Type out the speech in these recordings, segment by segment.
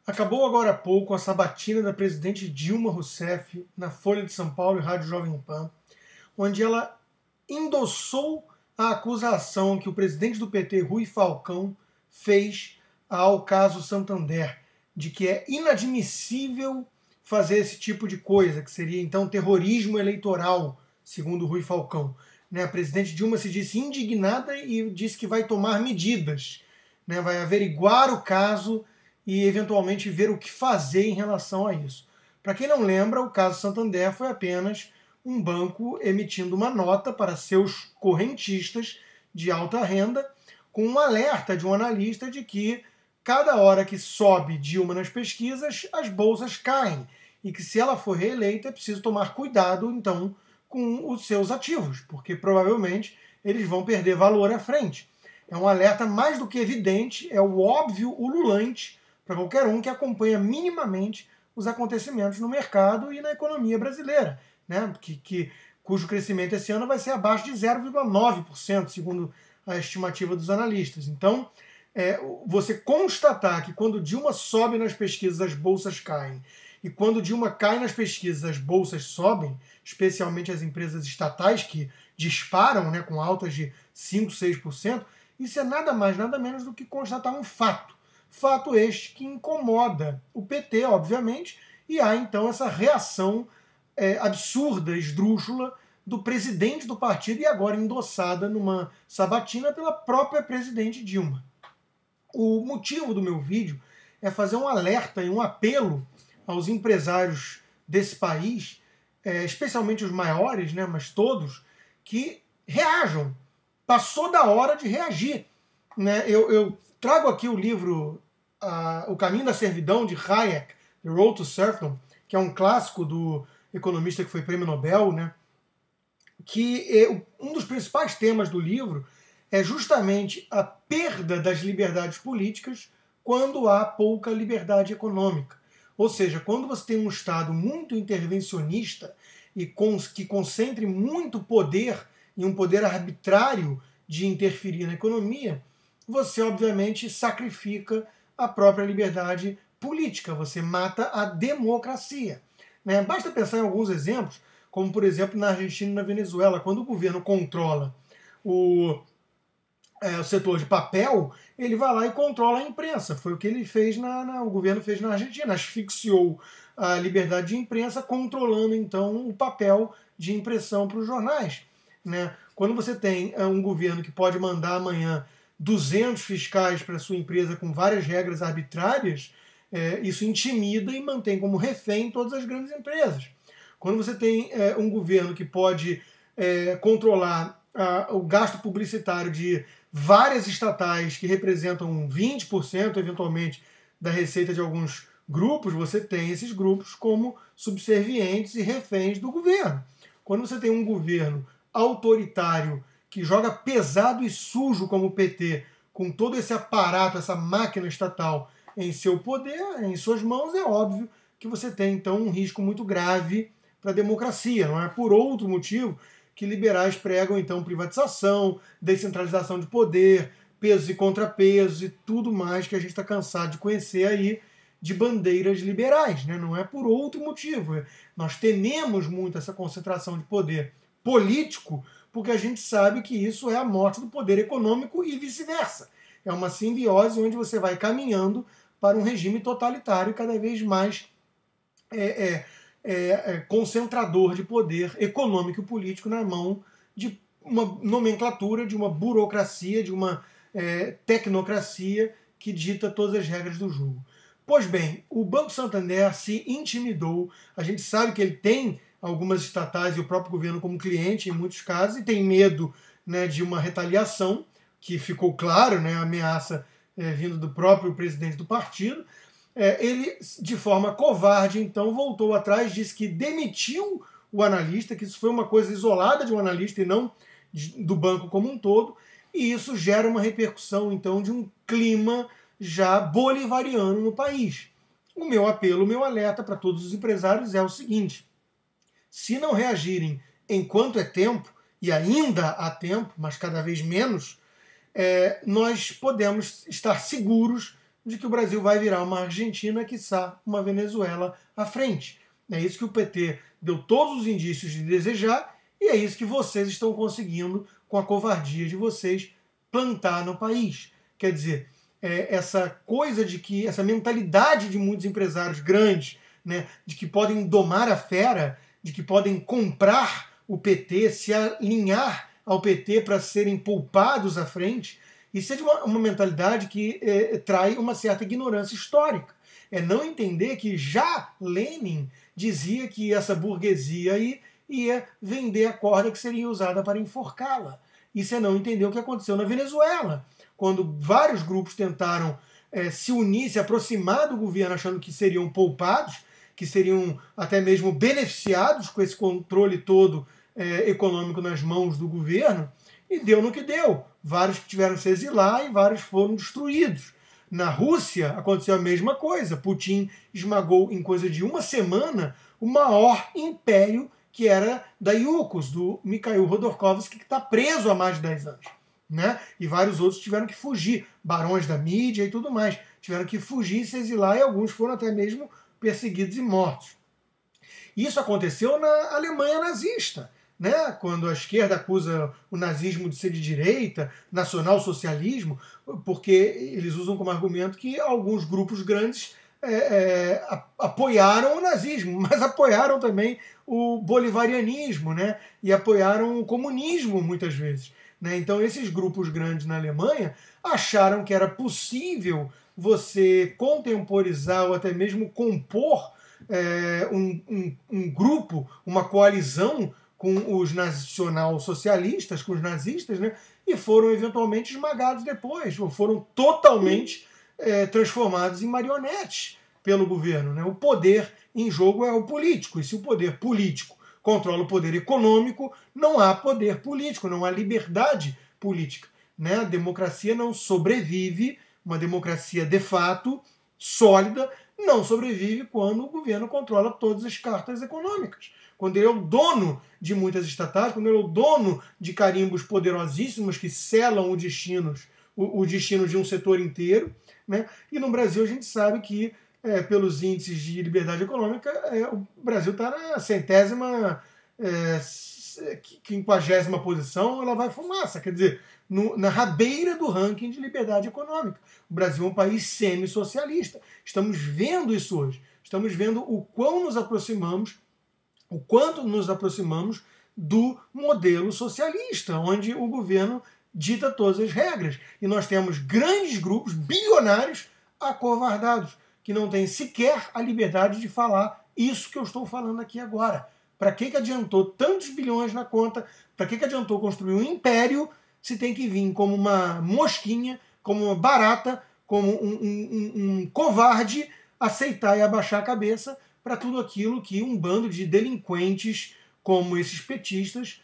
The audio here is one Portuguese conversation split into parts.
Acabou agora há pouco a sabatina da presidente Dilma Rousseff na Folha de São Paulo e Rádio Jovem Pan, onde ela endossou a acusação que o presidente do PT, Rui Falcão, fez ao caso Santander, de que é inadmissível fazer esse tipo de coisa, que seria então terrorismo eleitoral, segundo Rui Falcão. A presidente Dilma se disse indignada e disse que vai tomar medidas, vai averiguar o caso e eventualmente ver o que fazer em relação a isso. Para quem não lembra, o caso Santander foi apenas um banco emitindo uma nota para seus correntistas de alta renda, com um alerta de um analista de que cada hora que sobe Dilma nas pesquisas, as bolsas caem, e que se ela for reeleita é preciso tomar cuidado, então, com os seus ativos, porque provavelmente eles vão perder valor à frente. É um alerta mais do que evidente, é o óbvio ululante para qualquer um que acompanha minimamente os acontecimentos no mercado e na economia brasileira, cujo crescimento esse ano vai ser abaixo de 0,9%, segundo a estimativa dos analistas. Então, você constatar que quando Dilma sobe nas pesquisas as bolsas caem, e quando Dilma cai nas pesquisas as bolsas sobem, especialmente as empresas estatais que disparam com altas de 5%, 6%, isso é nada mais, nada menos do que constatar um fato. Fato este que incomoda o PT, obviamente, e há então essa reação absurda, esdrúxula, do presidente do partido e agora endossada numa sabatina pela própria presidente Dilma. O motivo do meu vídeo é fazer um alerta e um apelo aos empresários desse país, especialmente os maiores, mas todos, que reajam. Passou da hora de reagir. Eu trago aqui o livro O Caminho da Servidão, de Hayek, The Road to Serfdom, que é um clássico do economista que foi prêmio Nobel, que um dos principais temas do livro é justamente a perda das liberdades políticas quando há pouca liberdade econômica. Ou seja, quando você tem um Estado muito intervencionista e que concentre muito poder e um poder arbitrário de interferir na economia, você obviamente sacrifica a própria liberdade política, você mata a democracia. Basta pensar em alguns exemplos, como por exemplo na Argentina e na Venezuela, quando o governo controla o setor de papel, ele vai lá e controla a imprensa. Foi o que ele fez, o governo fez na Argentina, asfixiou a liberdade de imprensa, controlando então o papel de impressão para os jornais. Quando você tem um governo que pode mandar amanhã 200 fiscais para a sua empresa com várias regras arbitrárias, isso intimida e mantém como refém todas as grandes empresas. Quando você tem um governo que pode controlar o gasto publicitário de várias estatais que representam 20%, eventualmente, da receita de alguns grupos, você tem esses grupos como subservientes e reféns do governo. Quando você tem um governo autoritário que joga pesado e sujo como o PT, com todo esse aparato, essa máquina estatal em seu poder, em suas mãos, é óbvio que você tem, então, um risco muito grave para a democracia. Não é por outro motivo que liberais pregam, então, privatização, descentralização de poder, pesos e contrapesos e tudo mais que a gente está cansado de conhecer aí de bandeiras liberais. Não é por outro motivo. Nós tememos muito essa concentração de poder político porque a gente sabe que isso é a morte do poder econômico e vice-versa. É uma simbiose onde você vai caminhando para um regime totalitário cada vez mais concentrador de poder econômico e político na mão de uma nomenclatura, de uma burocracia, de uma tecnocracia que dita todas as regras do jogo. Pois bem, o Banco Santander se intimidou. A gente sabe que ele tem algumas estatais e o próprio governo como cliente em muitos casos e tem medo de uma retaliação, que ficou claro, a ameaça vindo do próprio presidente do partido. Ele, de forma covarde, então, voltou atrás, disse que demitiu o analista, que isso foi uma coisa isolada de um analista e não do banco como um todo, e isso gera uma repercussão, então, de um clima já bolivariano no país. O meu apelo, o meu alerta para todos os empresários é o seguinte: se não reagirem enquanto é tempo, e ainda há tempo, mas cada vez menos, nós podemos estar seguros de que o Brasil vai virar uma Argentina, quiçá uma Venezuela à frente. É isso que o PT deu todos os indícios de desejar e é isso que vocês estão conseguindo com a covardia de vocês plantar no país. Quer dizer, essa coisa de que, essa mentalidade de muitos empresários grandes, né, de que podem domar a fera, de que podem comprar o PT, se alinhar ao PT para serem poupados à frente, isso é de uma mentalidade que trai uma certa ignorância histórica. É não entender que já Lenin dizia que essa burguesia aí ia vender a corda que seria usada para enforcá-la. Isso é não entender o que aconteceu na Venezuela, quando vários grupos tentaram se unir, se aproximar do governo, achando que seriam poupados, que seriam até mesmo beneficiados com esse controle todo econômico nas mãos do governo, e deu no que deu. Vários tiveram que se exilar e vários foram destruídos. Na Rússia aconteceu a mesma coisa. Putin esmagou em coisa de uma semana o maior império que era da Yukos, do Mikhail Khodorkovsky, que está preso há mais de 10 anos. Né? E vários outros tiveram que fugir, barões da mídia e tudo mais. Tiveram que fugir e se exilar e alguns foram até mesmo perseguidos e mortos. Isso aconteceu na Alemanha nazista, né? Quando a esquerda acusa o nazismo de ser de direita, nacional-socialismo, porque eles usam como argumento que alguns grupos grandes apoiaram o nazismo, mas apoiaram também o bolivarianismo, né? E apoiaram o comunismo muitas vezes. Né? Então esses grupos grandes na Alemanha acharam que era possível você contemporizar ou até mesmo compor um grupo, uma coalizão com os nacional-socialistas, com os nazistas, né? E foram eventualmente esmagados depois, ou foram totalmente transformados em marionetes pelo governo. Né? O poder em jogo é o político, e se o poder político controla o poder econômico, não há poder político, não há liberdade política. Né? A democracia não sobrevive, uma democracia de fato, sólida, não sobrevive quando o governo controla todas as cartas econômicas. Quando ele é o dono de muitas estatais, quando ele é o dono de carimbos poderosíssimos que selam o destino de um setor inteiro. Né? E no Brasil a gente sabe que, pelos índices de liberdade econômica, o Brasil está na 50ª posição, ela vai fumaça, quer dizer, na rabeira do ranking de liberdade econômica. O Brasil é um país semi-socialista. Estamos vendo isso hoje. Estamos vendo o quanto nos aproximamos do modelo socialista, onde o governo dita todas as regras. E nós temos grandes grupos bilionários acovardados, que não têm sequer a liberdade de falar isso que eu estou falando aqui agora. Para que adiantou tantos bilhões na conta? Para que adiantou construir um império se tem que vir como uma mosquinha, como uma barata, como um covarde, aceitar e abaixar a cabeça para tudo aquilo que um bando de delinquentes como esses petistas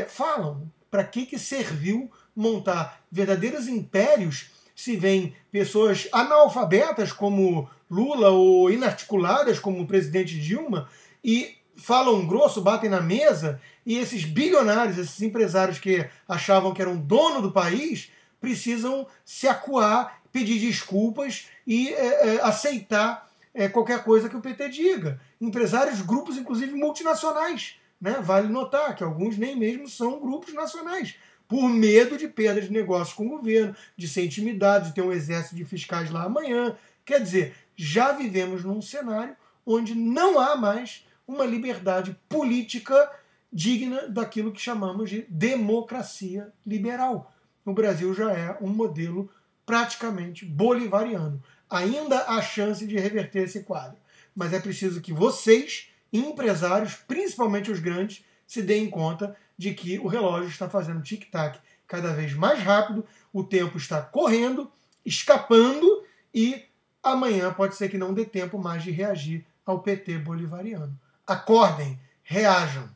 falam? Para que serviu montar verdadeiros impérios se vêm pessoas analfabetas como Lula ou inarticuladas como o presidente Dilma e falam grosso, batem na mesa, e esses bilionários, esses empresários que achavam que eram dono do país, precisam se acuar, pedir desculpas e aceitar qualquer coisa que o PT diga. Empresários, grupos, inclusive multinacionais. Né? Vale notar que alguns nem mesmo são grupos nacionais, por medo de perda de negócios com o governo, de ser intimidado, de ter um exército de fiscais lá amanhã. Quer dizer, já vivemos num cenário onde não há mais uma liberdade política digna daquilo que chamamos de democracia liberal. O Brasil já é um modelo praticamente bolivariano. Ainda há chance de reverter esse quadro, mas é preciso que vocês, empresários, principalmente os grandes, se deem conta de que o relógio está fazendo tic-tac cada vez mais rápido, o tempo está correndo, escapando, e amanhã pode ser que não dê tempo mais de reagir ao PT bolivariano. Acordem, reajam.